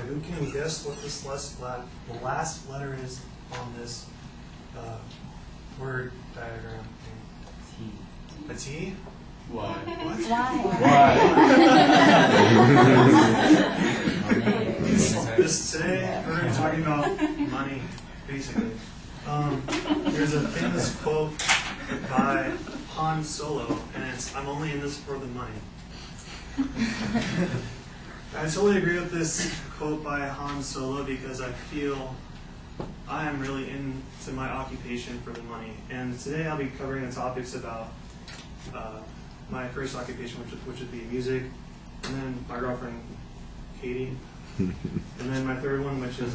who can guess what this the last letter is on this word diagram thing? T. A T? Why? What? Today we're going to be talking about money, basically. There's a famous quote by Han Solo, and it's, "I'm only in this for the money." I totally agree with this quote by Han Solo because I feel I am really into my occupation for the money. And today I'll be covering the topics about my first occupation, which would be music, and then my girlfriend, Katie, and then my third one, which is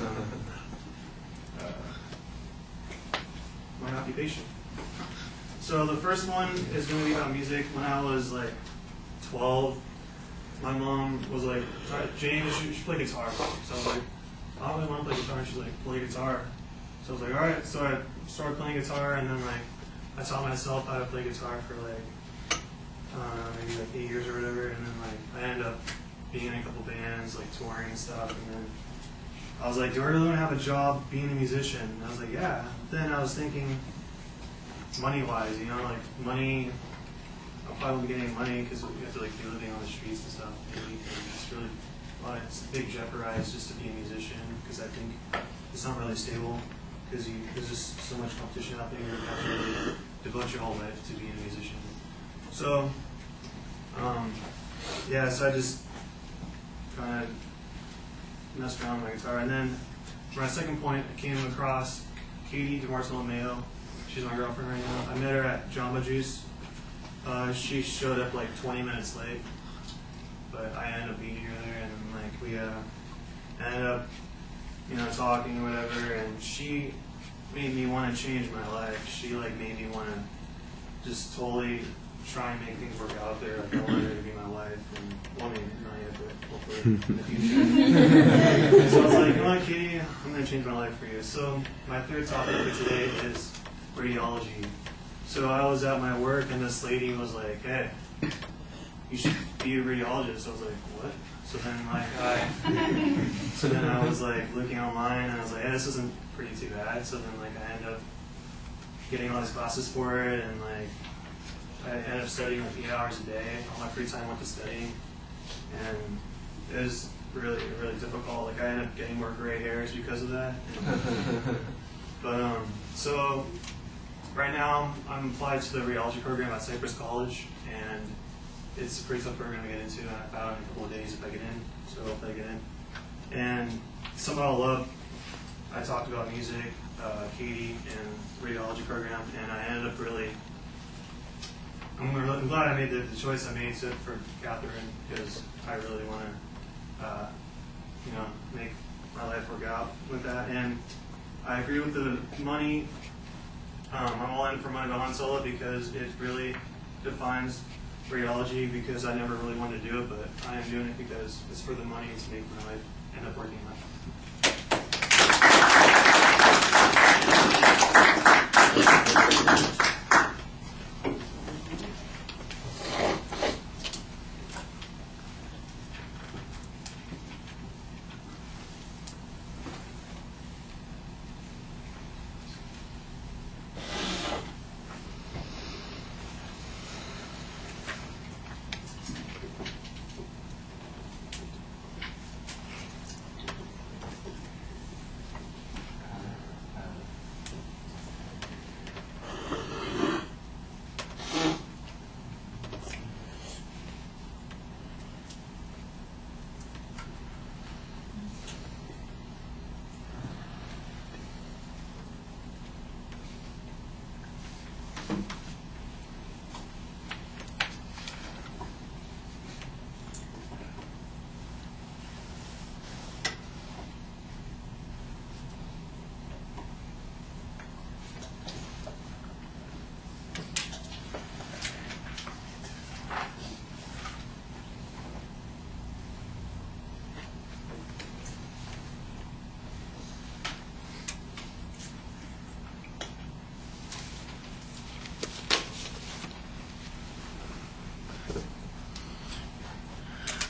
my occupation. So the first one is going to be about music. When I was like 12, my mom was like, "Jane, you should play guitar." So I was like, "I don't really want to play guitar." And she's like, "Play guitar." So I was like, "All right." So I started playing guitar, and then like I taught myself how to play guitar for like maybe like 8 years or whatever, and then like I ended up being in a couple bands, like touring and stuff, and then I was like, "Do I really want to have a job being a musician?" And I was like, "Yeah." Then I was thinking, money-wise, like money. I probably won't be getting money because you have to like be living on the streets and stuff. Maybe it's really it's a big jeopardize just to be a musician because I think it's not really stable because there's just so much competition out there. You have to really devote your whole life to being a musician. So, so I just kind of messed around with my guitar. And then for my second point, I came across Katie DeMarcelo-Mayo. She's my girlfriend right now. I met her at Jamba Juice. She showed up like 20 minutes late, but I ended up being here there, and like we ended up, talking or whatever. And she made me want to change my life. She like made me want to just totally try and make things work out there. Like I wanted her to be my wife, and not yet, but hopefully in the future. So I was like, "You know what, Katie? I'm going to change my life for you." So my third topic for today is radiology. So I was at my work, and this lady was like, "Hey, you should be a radiologist." I was like, "What?" So then I was like looking online, and I was like, "Hey, this isn't pretty too bad." So then like I ended up getting all these classes for it, and like I ended up studying like 8 hours a day. All my free time went to studying, and it was really, really difficult. Like I ended up getting more gray hairs because of that. But so right now I'm applied to the radiology program at Cypress College, and it's a pretty tough program to get into. And I found in a couple of days if I get in, so hopefully I get in. And some of love, I talked about music, Katie, and the radiology program, and I ended up really. I'm glad I made the choice I made for Catherine because I really want to, make my life work out with that. And I agree with the money. I'm all in for money to Han Solo because it really defines radiology because I never really wanted to do it, but I am doing it because it's for the money to make my life end up working out.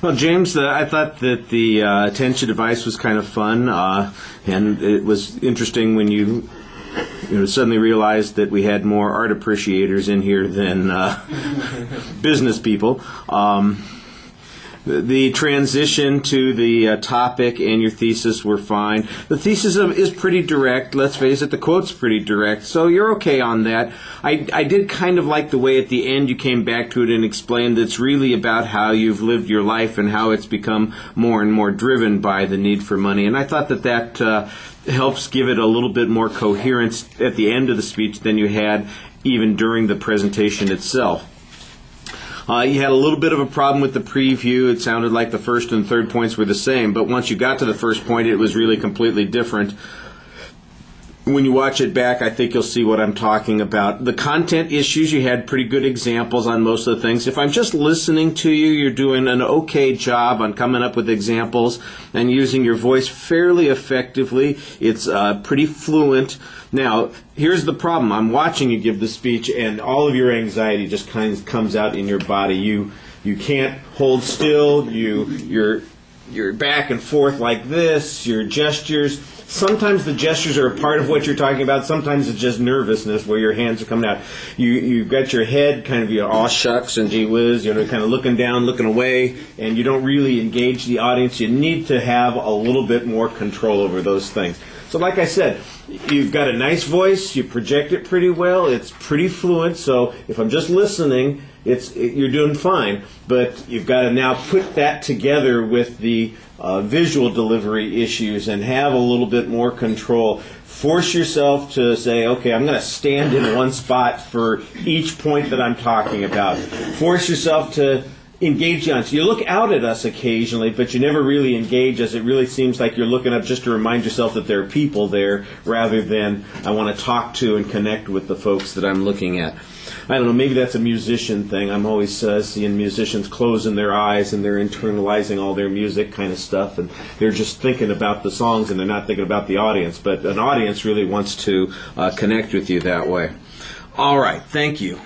Well, James, I thought that the attention device was kind of fun, and it was interesting when you suddenly realized that we had more art appreciators in here than business people. The transition to the topic and your thesis were fine. The thesis is pretty direct. Let's face it, the quote's pretty direct, so you're okay on that. I did kind of like the way at the end you came back to it and explained that it's really about how you've lived your life and how it's become more and more driven by the need for money. And I thought that helps give it a little bit more coherence at the end of the speech than you had even during the presentation itself. You had a little bit of a problem with the preview. It sounded like the first and third points were the same, but once you got to the first point, it was really completely different. When you watch it back, I think you'll see what I'm talking about. The content issues, you had pretty good examples on most of the things. If I'm just listening to you, you're doing an okay job on coming up with examples and using your voice fairly effectively. It's pretty fluent. Now, here's the problem. I'm watching you give the speech, and all of your anxiety just kind of comes out in your body. You can't hold still. You're back and forth like this. Your gestures. Sometimes the gestures are a part of what you're talking about. Sometimes it's just nervousness where your hands are coming out. You've got your head kind of, aw shucks and gee whiz, kind of looking down, looking away, and you don't really engage the audience. You need to have a little bit more control over those things. So like I said, you've got a nice voice. You project it pretty well. It's pretty fluent. So if I'm just listening, you're doing fine. But you've got to now put that together with the visual delivery issues and have a little bit more control. Force yourself to say, okay, I'm going to stand in one spot for each point that I'm talking about. Force yourself to engage the audience. You look out at us occasionally, but you never really engage us. It really seems like you're looking up just to remind yourself that there are people there rather than I want to talk to and connect with the folks that I'm looking at. I don't know, maybe that's a musician thing. I'm always seeing musicians closing their eyes and they're internalizing all their music kind of stuff, and they're just thinking about the songs and they're not thinking about the audience. But an audience really wants to connect with you that way. All right, thank you.